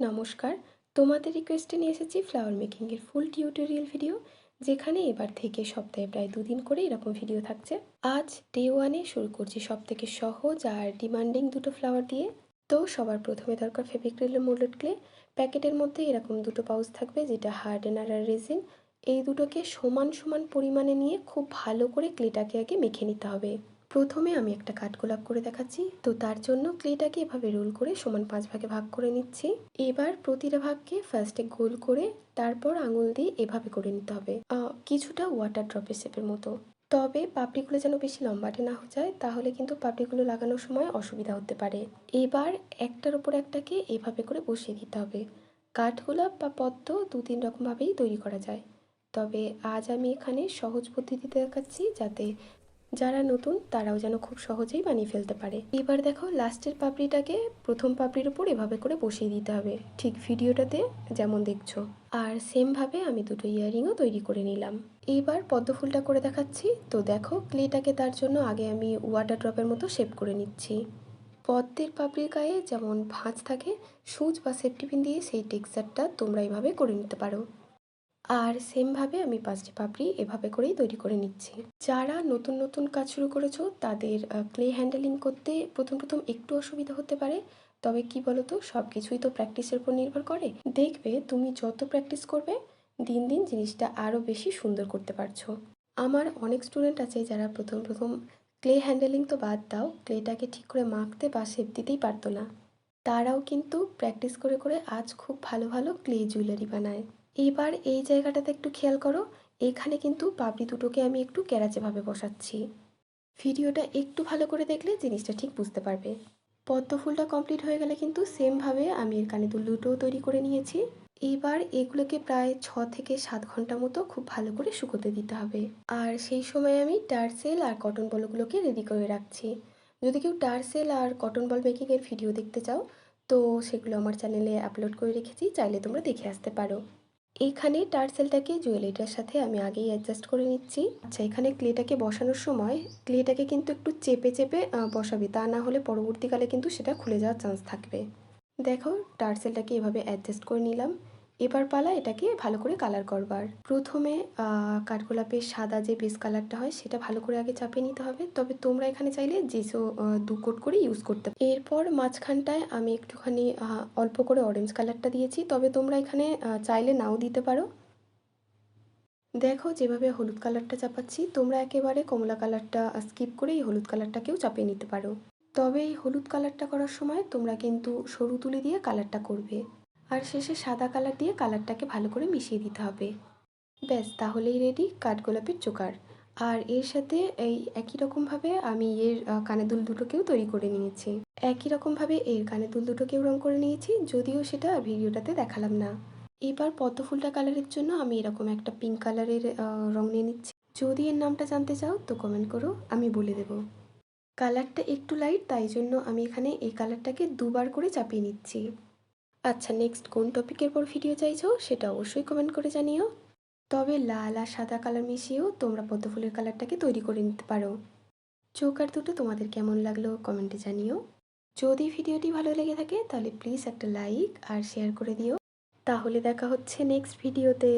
নমস্কার, তোমাদের রিকোয়েস্টে নিয়ে এসেছি ফ্লাওয়ার মেকিংয়ের ফুল টিউটোরিয়াল ভিডিও, যেখানে এবার থেকে সপ্তাহে প্রায় 2 দিন করে এরকম ভিডিও থাকছে। আজ ডে 1-এ শুরু করছি সবথেকে সহজ আর ডিমান্ডিং দুটো ফ্লাওয়ার দিয়ে। তো সবার প্রথমে দরকার ফেভিক্রিলের মোল্ডেড ক্লে। প্যাকেটের মধ্যে এরকম দুটো পাউচ থাকবে, যেটা হার্ডেনার আর রেজিন। এই দুটোকে সমান সমান পরিমাণে নিয়ে খুব ভালো করে ক্লেটাকে আগে মেখে নিতে হবে। প্রথমে আমি একটা কাঠগোলাপ করে দেখাচ্ছি। তো তার জন্য ক্লেটাকে এভাবে রোল করে সমান 5 ভাগে ভাগ করে নিচ্ছি। এবার প্রতিটা ভাগকে ফার্স্টে গোল করে তারপর আঙুল দিয়ে এভাবে করে নিতে হবে, কিছুটা ওয়াটার ড্রপের শেপের মতো। তবে পাপড়িগুলো যেন বেশি লম্বাটে না হয়ে যায়, তাহলে কিন্তু পাপড়িগুলো লাগানোর সময় অসুবিধা হতে পারে। এবার একটার উপর একটাকে এভাবে করে বসিয়ে দিতে হবে। কাঠগোলাপ বা পদ্ম 2-3 রকমভাবেই তৈরি করা যায়, তবে আজ আমি এখানে সহজ পদ্ধতিতে দেখাচ্ছি, যাতে যারা নতুন তারাও যেন খুব সহজেই বানিয়ে ফেলতে পারে। এবার দেখো, লাস্টের পাপড়িটাকে প্রথম পাপড়ির উপর এভাবে করে বসিয়ে দিতে হবে, ঠিক ভিডিওটাতে যেমন দেখছো। আর সেমভাবে আমি দুটো ইয়াররিংও তৈরি করে নিলাম। এবার পদ্ম ফুলটা করে দেখাচ্ছি। তো দেখো, ক্লেটাকে তার জন্য আগে আমি ওয়াটার ড্রপের মতো শেপ করে নিচ্ছি। পদ্মের পাপড়ির গায়ে যেমন ভাঁজ থাকে, সুচ বা সেফটি পিন দিয়ে সেই টেক্সচারটা তোমরা এইভাবে করে নিতে পারো। আর সেমভাবে আমি 5টি পাপড়ি এভাবে করেই তৈরি করে নিচ্ছি। যারা নতুন নতুন কাজ শুরু করেছো, তাদের ক্লে হ্যান্ডেলিং করতে প্রথম প্রথম একটু অসুবিধা হতে পারে। তবে কি বলতো, সব কিছুই তো প্র্যাকটিসের উপর নির্ভর করে। দেখবে তুমি যত প্র্যাকটিস করবে, দিন দিন জিনিসটা আরও বেশি সুন্দর করতে পারছো। আমার অনেক স্টুডেন্ট আছে যারা প্রথম প্রথম ক্লে হ্যান্ডেলিং তো বাদ দাও, ক্লেটাকে ঠিক করে মাখতে বা শেপ দিতেই পারতো না। তারাও কিন্তু প্র্যাকটিস করে করে আজ খুব ভালো ভালো ক্লে জুয়েলারি বানায়। এবার এই জায়গাটাতে একটু খেয়াল করো, এখানে কিন্তু পাপড়ি দুটোকে আমি একটু ক্যারাচেভাবে বসাচ্ছি। ভিডিওটা একটু ভালো করে দেখলে জিনিসটা ঠিক বুঝতে পারবে। পদ্ম ফুলটা কমপ্লিট হয়ে গেলে কিন্তু সেমভাবে আমি এর কানে দুল দুটোও তৈরি করে নিয়েছি। এবার এগুলোকে প্রায় 6 থেকে 7 ঘন্টা মতো খুব ভালো করে শুকোতে দিতে হবে। আর সেই সময় আমি টার্সেল আর কটন বলগুলোকে রেডি করে রাখছি। যদি কেউ টার্সেল আর কটন বল মেকিংয়ের ভিডিও দেখতে চাও, তো সেগুলো আমার চ্যানেলে আপলোড করে রেখেছি, চাইলে তোমরা দেখে আসতে পারো। এইখানে টার্সেলটাকে জুয়েলারিটার সাথে আমি আগেই অ্যাডজাস্ট করে নিচ্ছি। আচ্ছা, এখানে ক্লেটাকে বসানোর সময় ক্লেটাকে কিন্তু একটু চেপে চেপে বসাবে, তা না হলে পরবর্তীকালে কিন্তু সেটা খুলে যাওয়ার চান্স থাকবে। দেখো, টার্সেলটাকে এভাবে অ্যাডজাস্ট করে নিলাম। এবার পালা এটাকে ভালো করে কালার করবার। প্রথমে কাঠগোলাপের সাদা যে বেস কালারটা হয়, সেটা ভালো করে আগে চাপিয়ে নিতে হবে। তবে তোমরা এখানে চাইলে জেসও 2 কোট করে ইউজ করতে পারো। এরপর মাঝখানটায় আমি একটুখানি অল্প করে অরেঞ্জ কালারটা দিয়েছি, তবে তোমরা এখানে চাইলে নাও দিতে পারো। দেখো, যেভাবে হলুদ কালারটা চাপাচ্ছি, তোমরা একেবারে কমলা কালারটা স্কিপ করে এই হলুদ কালারটাকেও চাপিয়ে নিতে পারো। তবে এই হলুদ কালারটা করার সময় তোমরা কিন্তু সরু তুলি দিয়ে কালারটা করবে, আর শেষে সাদা কালার দিয়ে কালারটাকে ভালো করে মিশিয়ে দিতে হবে। ব্যাস, তাহলেই রেডি কাঠগোলাপের চোকার। আর এর সাথে এই একই রকমভাবে আমি এর কানের দুল দুটোকেও তৈরি করে নিয়েছি। একই রকমভাবে এর কানের দুল দুটোকেও রং করে নিয়েছি, যদিও সেটা ভিডিওটাতে দেখালাম না। এবার পদ্ম ফুলটা কালারের জন্য আমি এরকম একটা পিঙ্ক কালারের রং নিয়ে নিচ্ছি। যদি এর নামটা জানতে চাও তো কমেন্ট করো, আমি বলে দেবো। কালারটা একটু লাইট, তাই জন্য আমি এখানে এই কালারটাকে 2বার করে চাপিয়ে নিচ্ছি। আচ্ছা, নেক্সট কোন টপিকের পর ভিডিও চাইছো সেটা অবশ্যই কমেন্ট করে জানিও। তবে লাল আর সাদা কালার মিশিয়েও তোমরা পদ্ম ফুলের কালারটাকে তৈরি করে নিতে পারো। চোকার দুটো তোমাদের কেমন লাগলো কমেন্টে জানিও। যদি ভিডিওটি ভালো লেগে থাকে তাহলে প্লিজ একটা লাইক আর শেয়ার করে দিও। তাহলে দেখা হচ্ছে নেক্সট ভিডিওতে।